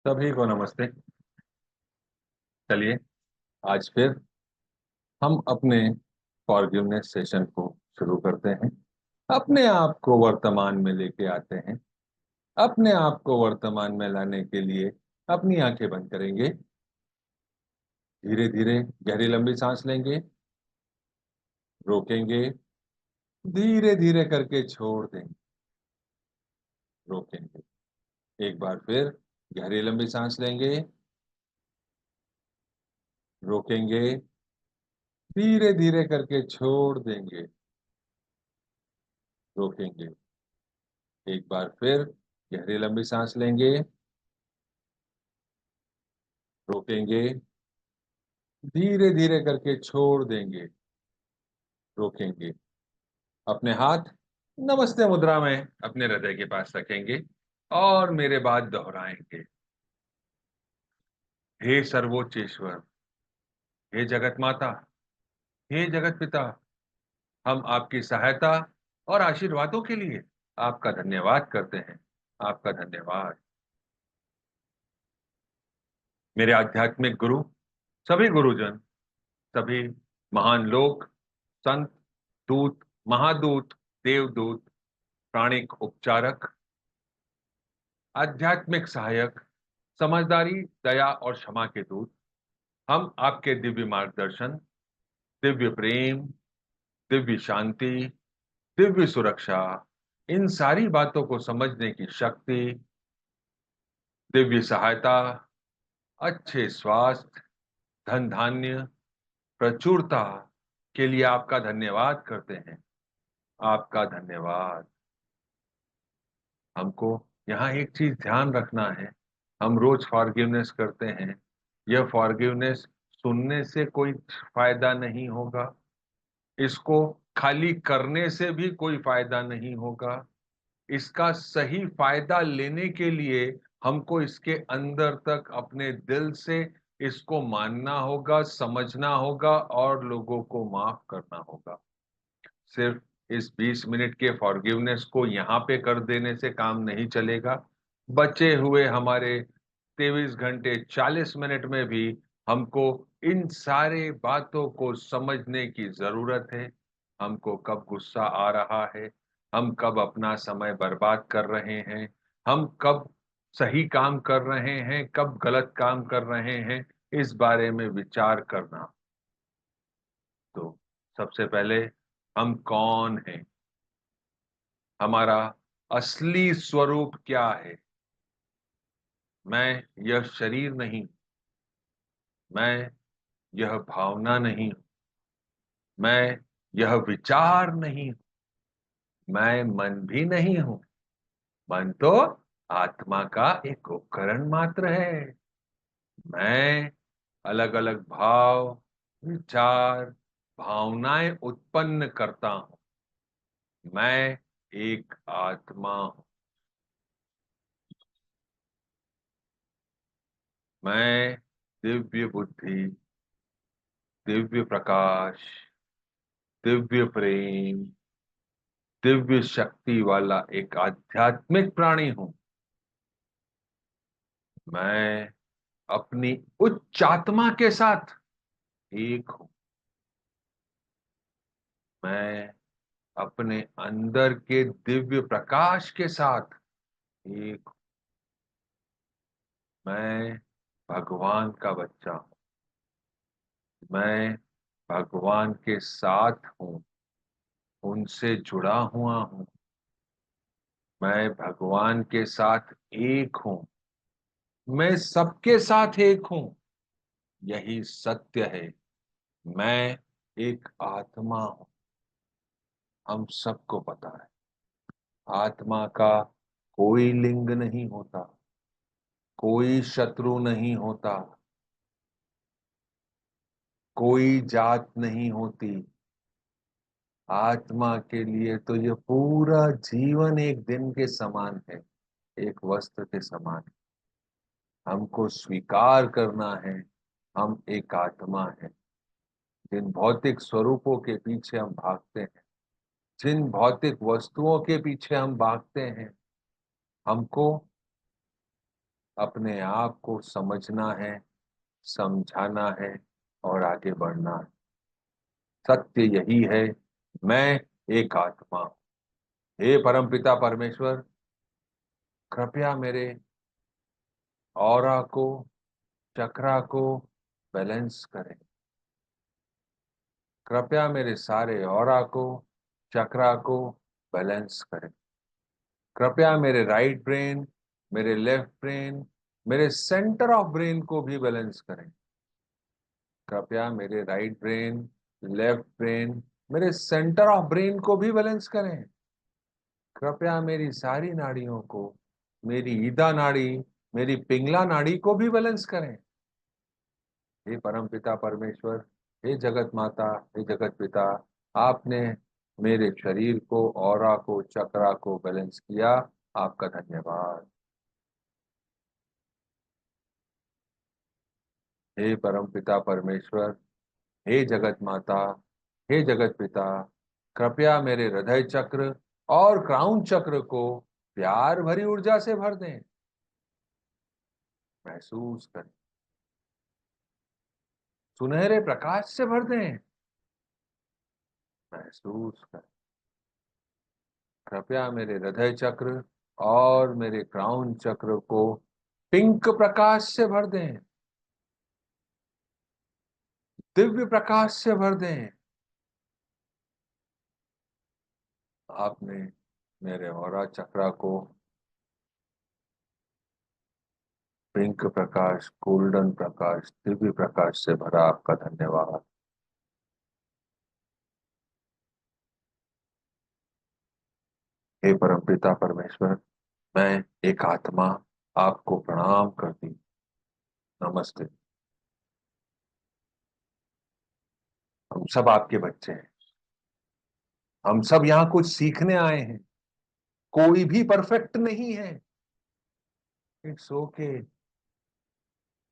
सभी को नमस्ते। चलिए आज फिर हम अपने फॉरगिवनेस सेशन को शुरू करते हैं। अपने आप को वर्तमान में लेके आते हैं। अपने आप को वर्तमान में लाने के लिए अपनी आंखें बंद करेंगे। धीरे धीरे गहरी लंबी सांस लेंगे। रोकेंगे। धीरे धीरे करके छोड़ देंगे। रोकेंगे। एक बार फिर गहरी लंबी सांस लेंगे। रोकेंगे। धीरे धीरे करके छोड़ देंगे। रोकेंगे। एक बार फिर गहरी लंबी सांस लेंगे। रोकेंगे। धीरे धीरे करके छोड़ देंगे। रोकेंगे। अपने हाथ नमस्ते मुद्रा में अपने हृदय के पास रखेंगे और मेरे बाद दोहराएंगे। हे सर्वोच्च ईश्वर, हे जगत माता, हे जगत पिता, हम आपकी सहायता और आशीर्वादों के लिए आपका धन्यवाद करते हैं। आपका धन्यवाद। मेरे आध्यात्मिक गुरु, सभी गुरुजन, सभी महान लोग, संत, दूत, महादूत, देवदूत, प्राणिक उपचारक, आध्यात्मिक सहायक, समझदारी, दया और क्षमा के दूत, हम आपके दिव्य मार्गदर्शन, दिव्य प्रेम, दिव्य शांति, दिव्य सुरक्षा, इन सारी बातों को समझने की शक्ति, दिव्य सहायता, अच्छे स्वास्थ्य, धन धान्य, प्रचुरता के लिए आपका धन्यवाद करते हैं। आपका धन्यवाद। हमको यहाँ एक चीज ध्यान रखना है। हम रोज फॉरगिवनेस करते हैं। यह फॉरगिवनेस सुनने से कोई फायदा नहीं होगा। इसको खाली करने से भी कोई फायदा नहीं होगा। इसका सही फायदा लेने के लिए हमको इसके अंदर तक अपने दिल से इसको मानना होगा, समझना होगा और लोगों को माफ करना होगा। सिर्फ इस 20 मिनट के फॉरगिवनेस को यहाँ पे कर देने से काम नहीं चलेगा। बचे हुए हमारे 23 घंटे 40 मिनट में भी हमको इन सारे बातों को समझने की जरूरत है। हमको कब गुस्सा आ रहा है, हम कब अपना समय बर्बाद कर रहे हैं, हम कब सही काम कर रहे हैं, कब गलत काम कर रहे हैं, इस बारे में विचार करना। तो सबसे पहले हम कौन हैं? हमारा असली स्वरूप क्या है? मैं यह शरीर नहीं, मैं यह भावना नहीं, मैं यह विचार नहीं, मैं मन भी नहीं हूं। मन तो आत्मा का एक उपकरण मात्र है। मैं अलग अलग भाव, विचार, भावनाएं उत्पन्न करता हूं। मैं एक आत्मा हूं। मैं दिव्य बुद्धि, दिव्य प्रकाश, दिव्य प्रेम, दिव्य शक्ति वाला एक आध्यात्मिक प्राणी हूं। मैं अपनी उच्च आत्मा के साथ एक हूं। मैं अपने अंदर के दिव्य प्रकाश के साथ एक हूं। मैं भगवान का बच्चा हूं। मैं भगवान के साथ हूं, उनसे जुड़ा हुआ हूं। मैं भगवान के साथ एक हूं। मैं सबके साथ एक हूं। यही सत्य है। मैं एक आत्मा हूं। हम सबको पता है, आत्मा का कोई लिंग नहीं होता, कोई शत्रु नहीं होता, कोई जात नहीं होती। आत्मा के लिए तो ये पूरा जीवन एक दिन के समान है, एक वस्त्र के समान है। हमको स्वीकार करना है, हम एक आत्मा है। जिन भौतिक स्वरूपों के पीछे हम भागते हैं, जिन भौतिक वस्तुओं के पीछे हम भागते हैं, हमको अपने आप को समझना है, समझाना है और आगे बढ़ना है। सत्य यही है, मैं एक आत्मा हूं। हे परमपिता परमेश्वर, कृपया मेरे ऑरा को, चक्रा को बैलेंस करें। कृपया मेरे सारे ऑरा को, चक्रा को बैलेंस करें। कृपया मेरे राइट ब्रेन, मेरे लेफ्ट ब्रेन, मेरे सेंटर ऑफ ब्रेन को भी बैलेंस करें। कृपया मेरे राइट ब्रेन, लेफ्ट ब्रेन, मेरे सेंटर ऑफ ब्रेन को भी बैलेंस करें। कृपया मेरी सारी नाड़ियों को, मेरी ईदा नाड़ी, मेरी पिंगला नाड़ी को भी बैलेंस करें। हे परम पिता परमेश्वर, हे जगत माता, हे जगत पिता, आपने मेरे शरीर को, ऑरा को, चक्रा को बैलेंस किया। आपका धन्यवाद। हे परम पिता परमेश्वर, हे जगत माता, हे जगत पिता, कृपया मेरे हृदय चक्र और क्राउन चक्र को प्यार भरी ऊर्जा से भर दें। महसूस करें, सुनहरे प्रकाश से भर दें। महसूस करें। कृपया मेरे हृदय चक्र और मेरे क्राउन चक्र को पिंक प्रकाश से भर दें, दिव्य प्रकाश से भर दें। आपने मेरे ऑरा चक्रा को पिंक प्रकाश, गोल्डन प्रकाश, दिव्य प्रकाश से भरा। आपका धन्यवाद। हे परमपिता परमेश्वर, मैं एक आत्मा आपको प्रणाम करती हूँ। नमस्ते। हम सब आपके बच्चे हैं। हम सब यहाँ कुछ सीखने आए हैं। कोई भी परफेक्ट नहीं है। It's okay.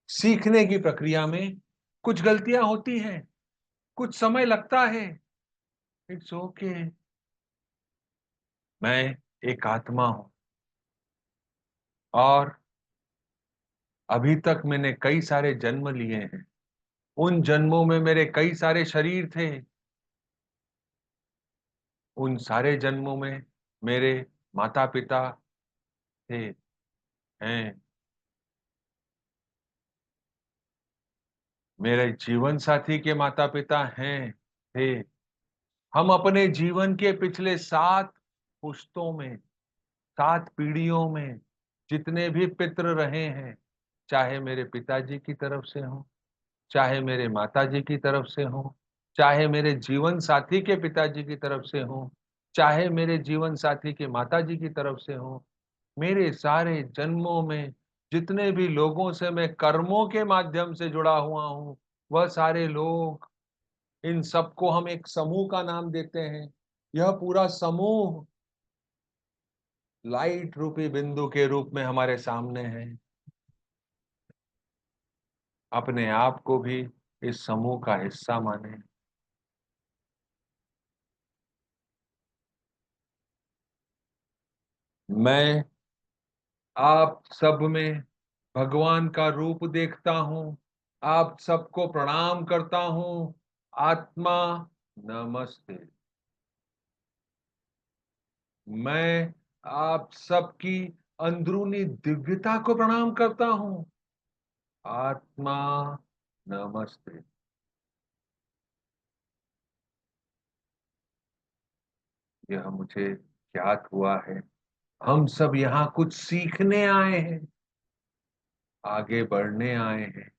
सीखने की प्रक्रिया में कुछ गलतियां होती हैं, कुछ समय लगता है। It's okay. मैं एक आत्मा हूं और अभी तक मैंने कई सारे जन्म लिए हैं। उन जन्मों में मेरे कई सारे शरीर थे। उन सारे जन्मों में मेरे माता पिता थे, हैं। मेरे जीवन साथी के माता पिता हैं, थे। हम अपने जीवन के पिछले 7 पुश्तों में, 7 पीढ़ियों में जितने भी पितृ रहे हैं, चाहे मेरे पिताजी की तरफ से हो, चाहे मेरे माताजी की तरफ से हो, चाहे मेरे जीवन साथी के पिताजी की तरफ से हो, चाहे मेरे जीवन साथी के माताजी की तरफ से हो, मेरे सारे जन्मों में जितने भी लोगों से मैं कर्मों के माध्यम से जुड़ा हुआ हूं, वह सारे लोग, इन सबको हम एक समूह का नाम देते हैं। यह पूरा समूह लाइट रूपी बिंदु के रूप में हमारे सामने है। अपने आप को भी इस समूह का हिस्सा माने। मैं आप सब में भगवान का रूप देखता हूं। आप सबको प्रणाम करता हूं। आत्मा, नमस्ते। मैं आप सबकी अंदरूनी दिव्यता को प्रणाम करता हूं। आत्मा, नमस्ते। यह मुझे ज्ञात हुआ है, हम सब यहाँ कुछ सीखने आए हैं, आगे बढ़ने आए हैं,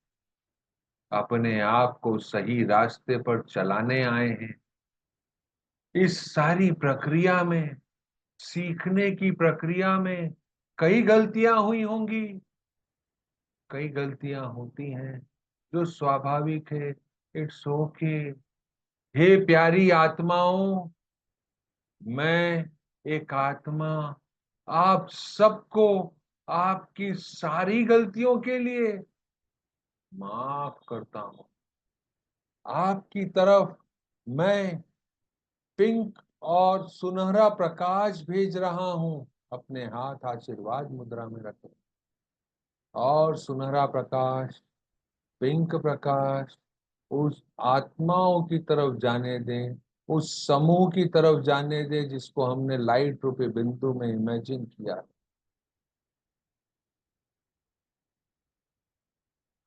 अपने आप को सही रास्ते पर चलाने आए हैं। इस सारी प्रक्रिया में, सीखने की प्रक्रिया में कई गलतियां हुई होंगी, कई गलतियां होती हैं, जो स्वाभाविक है। It's okay. हे प्यारी आत्माओं, मैं एक आत्मा आप सबको आपकी सारी गलतियों के लिए माफ करता हूं। आपकी तरफ मैं पिंक और सुनहरा प्रकाश भेज रहा हूं। अपने हाथ आशीर्वाद मुद्रा में रखें। और सुनहरा प्रकाश, पिंक प्रकाश उस आत्माओं की तरफ जाने दें, उस समूह की तरफ जाने दें जिसको हमने लाइट रूपी बिंदु में इमेजिन किया।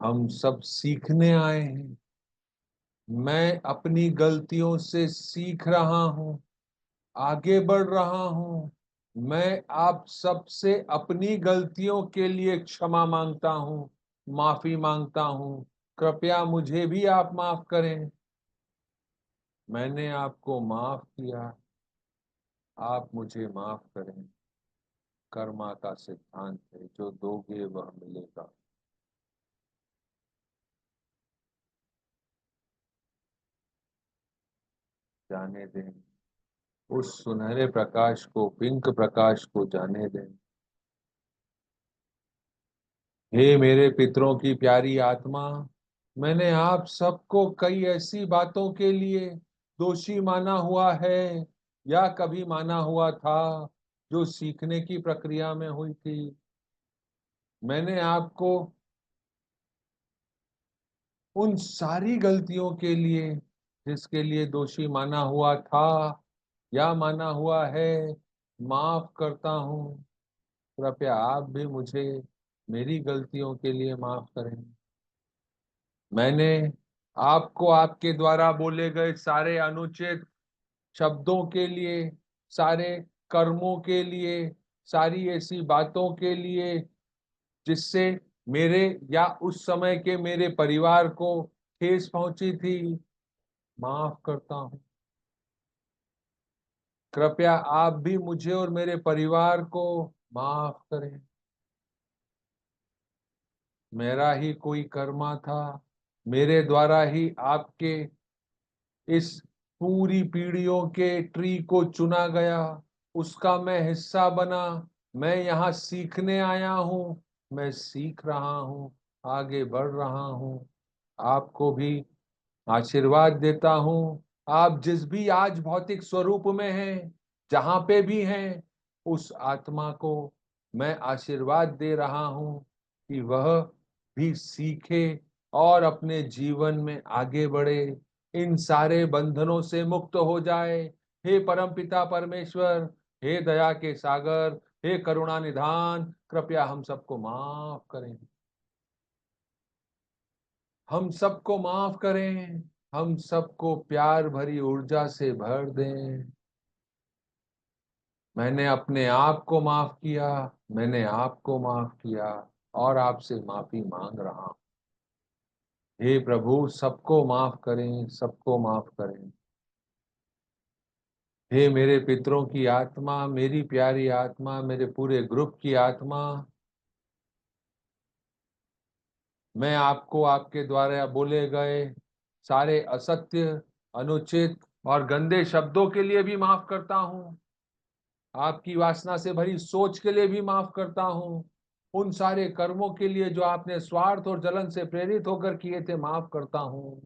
हम सब सीखने आए हैं। मैं अपनी गलतियों से सीख रहा हूं, आगे बढ़ रहा हूं। मैं आप सबसे अपनी गलतियों के लिए क्षमा मांगता हूं, माफी मांगता हूं। कृपया मुझे भी आप माफ करें। मैंने आपको माफ किया, आप मुझे माफ करें। कर्मा का सिद्धांत है, जो दोगे वह मिलेगा। जाने दें उस सुनहरे प्रकाश को, पिंक प्रकाश को जाने दें। हे मेरे पितरों की प्यारी आत्मा, मैंने आप सबको कई ऐसी बातों के लिए दोषी माना हुआ है या कभी माना हुआ था जो सीखने की प्रक्रिया में हुई थी। मैंने आपको उन सारी गलतियों के लिए जिसके लिए दोषी माना हुआ था या माना हुआ है, माफ करता हूँ। कृपया आप भी मुझे मेरी गलतियों के लिए माफ करें। मैंने आपको आपके द्वारा बोले गए सारे अनुचित शब्दों के लिए, सारे कर्मों के लिए, सारी ऐसी बातों के लिए जिससे मेरे या उस समय के मेरे परिवार को ठेस पहुंची थी, माफ करता हूं। कृपया आप भी मुझे और मेरे परिवार को माफ करें। मेरा ही कोई कर्मा था, मेरे द्वारा ही आपके इस पूरी पीढ़ियों के ट्री को चुना गया, उसका मैं हिस्सा बना। मैं यहाँ सीखने आया हूँ, मैं सीख रहा हूँ, आगे बढ़ रहा हूँ। आपको भी आशीर्वाद देता हूँ। आप जिस भी आज भौतिक स्वरूप में हैं, जहां पे भी हैं, उस आत्मा को मैं आशीर्वाद दे रहा हूँ कि वह भी सीखे और अपने जीवन में आगे बढ़े, इन सारे बंधनों से मुक्त हो जाए। हे परमपिता परमेश्वर, हे दया के सागर, हे करुणा निधान, कृपया हम सबको माफ करें। हम सबको माफ करें। हम सबको प्यार भरी ऊर्जा से भर दें। मैंने अपने आप को माफ किया, मैंने आपको माफ किया और आपसे माफी मांग रहा हूं। हे प्रभु, सबको माफ करें, सबको माफ करें। हे मेरे पितरों की आत्मा, मेरी प्यारी आत्मा, मेरे पूरे ग्रुप की आत्मा, मैं आपको आपके द्वारा बोले गए सारे असत्य, अनुचित और गंदे शब्दों के लिए भी माफ करता हूं। आपकी वासना से भरी सोच के लिए भी माफ करता हूँ। उन सारे कर्मों के लिए जो आपने स्वार्थ और जलन से प्रेरित होकर किए थे, माफ करता हूँ।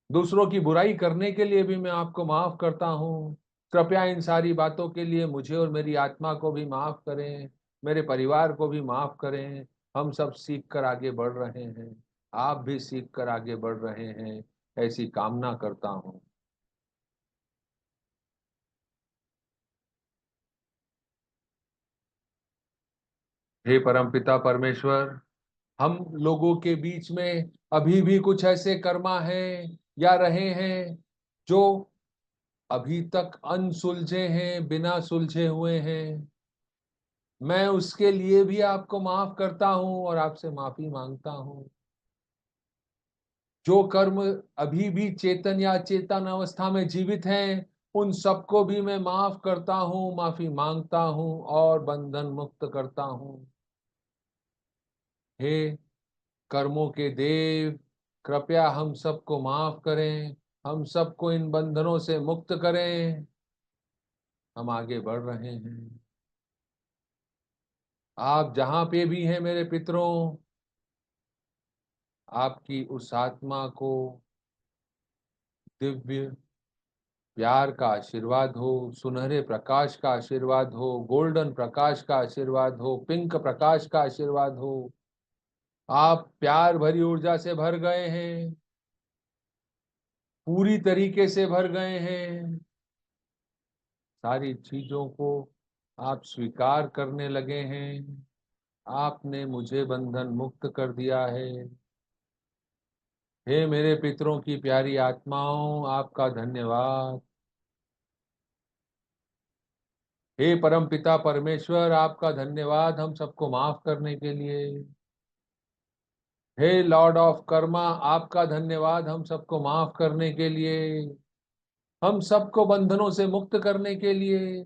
दूसरों की बुराई करने के लिए भी मैं आपको माफ करता हूँ। कृपया इन सारी बातों के लिए मुझे और मेरी आत्मा को भी माफ करें, मेरे परिवार को भी माफ करें। हम सब सीख कर आगे बढ़ रहे हैं, आप भी सीख कर आगे बढ़ रहे हैं, ऐसी कामना करता हूँ। हे परमपिता परमेश्वर, हम लोगों के बीच में अभी भी कुछ ऐसे कर्मा हैं या रहे हैं जो अभी तक अनसुलझे हैं, बिना सुलझे हुए हैं। मैं उसके लिए भी आपको माफ करता हूं और आपसे माफी मांगता हूं। जो कर्म अभी भी चेतन या चेतन अवस्था में जीवित हैं, उन सबको भी मैं माफ करता हूं, माफी मांगता हूं और बंधन मुक्त करता हूं। हे कर्मों के देव, कृपया हम सबको माफ करें, हम सबको इन बंधनों से मुक्त करें। हम आगे बढ़ रहे हैं। आप जहां पे भी हैं मेरे पितरों, आपकी उस आत्मा को दिव्य प्यार का आशीर्वाद हो, सुनहरे प्रकाश का आशीर्वाद हो, गोल्डन प्रकाश का आशीर्वाद हो, पिंक प्रकाश का आशीर्वाद हो। आप प्यार भरी ऊर्जा से भर गए हैं, पूरी तरीके से भर गए हैं। सारी चीजों को आप स्वीकार करने लगे हैं। आपने मुझे बंधन मुक्त कर दिया है। हे मेरे पितरों की प्यारी आत्माओं, आपका धन्यवाद। हे परम पिता परमेश्वर, आपका धन्यवाद हम सबको माफ करने के लिए। हे लॉर्ड ऑफ कर्मा, आपका धन्यवाद हम सबको माफ करने के लिए, हम सबको बंधनों से मुक्त करने के लिए।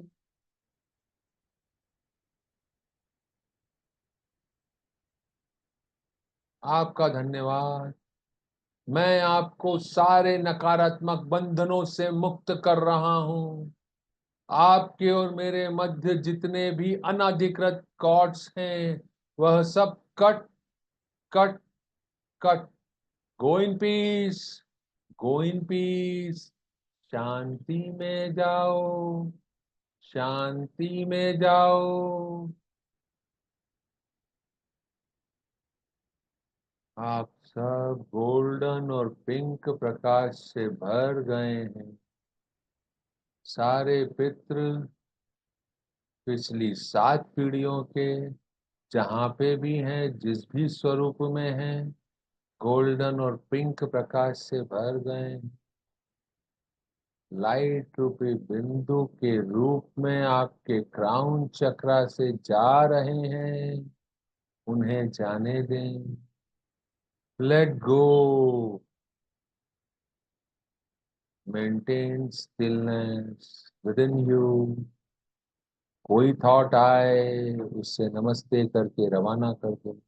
आपका धन्यवाद। मैं आपको सारे नकारात्मक बंधनों से मुक्त कर रहा हूं। आपके और मेरे मध्य जितने भी अनाधिकृत कॉर्ड्स हैं, वह सब cut cut cut. Go in peace, go in peace. शांति में जाओ, शांति में जाओ। आप सब गोल्डन और पिंक प्रकाश से भर गए हैं। सारे पितृ पिछली 7 पीढ़ियों के जहाँ पे भी हैं, जिस भी स्वरूप में हैं, गोल्डन और पिंक प्रकाश से भर गए। लाइट रूपी बिंदु के रूप में आपके क्राउन चक्रा से जा रहे हैं। उन्हें जाने दें। Let go. Maintain stillness with in you. कोई थॉट आए, उससे नमस्ते करके रवाना कर दो।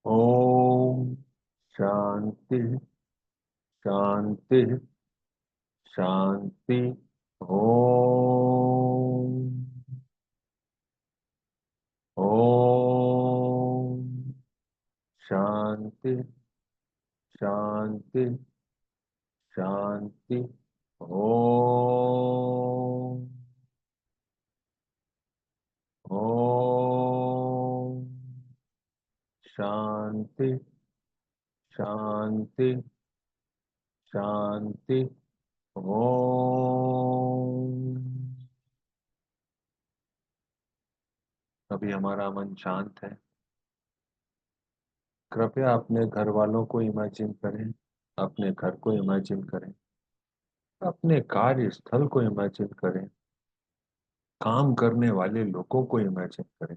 ओम शांति शांति शांति। ओम ओम शांति शांति शांति। ओम ओम शांति शांति शांति। ओम। अभी हमारा मन शांत है। कृपया अपने घर वालों को इमेजिन करें, अपने घर को इमेजिन करें, अपने कार्यस्थल को इमेजिन करें, काम करने वाले लोगों को इमेजिन करें।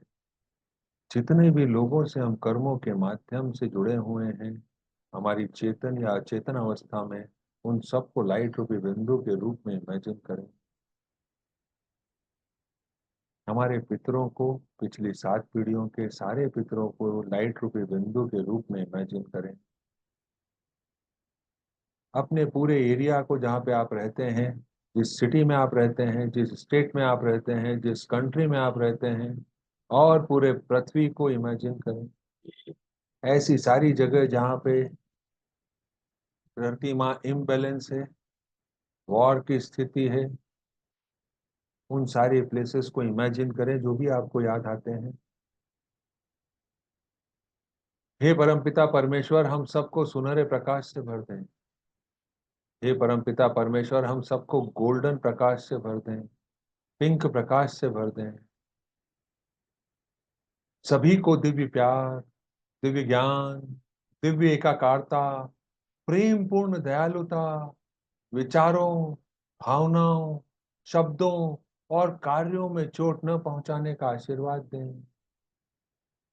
जितने भी लोगों से हम कर्मों के माध्यम से जुड़े हुए हैं, हमारी चेतन या अचेतन अवस्था में, उन सबको लाइट रूपी बिंदु के रूप में इमेजिन करें। हमारे पितरों को, पिछली 7 पीढ़ियों के सारे पितरों को लाइट रूपी बिंदु के रूप में इमेजिन करें। अपने पूरे एरिया को, जहाँ पे आप रहते हैं, जिस सिटी में आप रहते हैं, जिस स्टेट में आप रहते हैं, जिस कंट्री में आप रहते हैं, और पूरे पृथ्वी को इमेजिन करें। ऐसी सारी जगह जहाँ पे धरती माँ इम्बैलेंस है, वॉर की स्थिति है, उन सारे प्लेसेस को इमेजिन करें जो भी आपको याद आते हैं। हे परमपिता परमेश्वर, हम सबको सुनहरे प्रकाश से भर दें। हे परमपिता परमेश्वर, हम सबको गोल्डन प्रकाश से भर दें, पिंक प्रकाश से भर दें। सभी को दिव्य प्यार, दिव्य ज्ञान, दिव्य एकाकारता, प्रेम पूर्ण दयालुता, विचारों, भावनाओं, शब्दों और कार्यों में चोट न पहुंचाने का आशीर्वाद दें।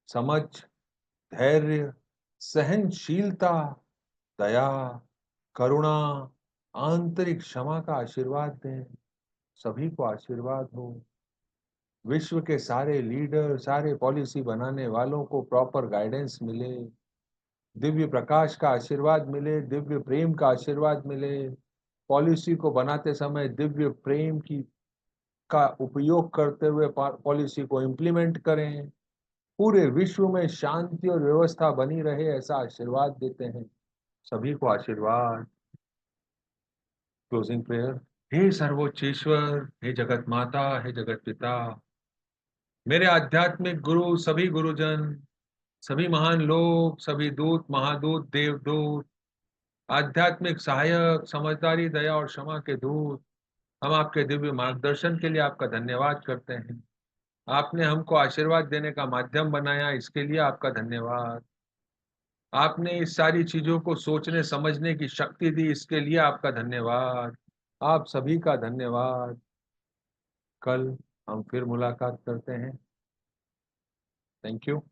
समझ, धैर्य, सहनशीलता, दया, करुणा, आंतरिक क्षमा का आशीर्वाद दें। सभी को आशीर्वाद हो। विश्व के सारे लीडर, सारे पॉलिसी बनाने वालों को प्रॉपर गाइडेंस मिले, दिव्य प्रकाश का आशीर्वाद मिले, दिव्य प्रेम का आशीर्वाद मिले, पॉलिसी को बनाते समय दिव्य प्रेम की का उपयोग करते हुए पॉलिसी को इम्प्लीमेंट करें, पूरे विश्व में शांति और व्यवस्था बनी रहे, ऐसा आशीर्वाद देते हैं। सभी को आशीर्वाद। Closing prayer. हे सर्वोच्च ईश्वर, हे जगत माता, हे जगत पिता, मेरे आध्यात्मिक गुरु, सभी गुरुजन, सभी महान लोग, सभी दूत, महादूत, देवदूत, आध्यात्मिक सहायक, समझदारी, दया और क्षमा के दूत, हम आपके दिव्य मार्गदर्शन के लिए आपका धन्यवाद करते हैं। आपने हमको आशीर्वाद देने का माध्यम बनाया, इसके लिए आपका धन्यवाद। आपने इस सारी चीजों को सोचने समझने की शक्ति दी, इसके लिए आपका धन्यवाद। आप सभी का धन्यवाद। कल हम फिर मुलाकात करते हैं। Thank you.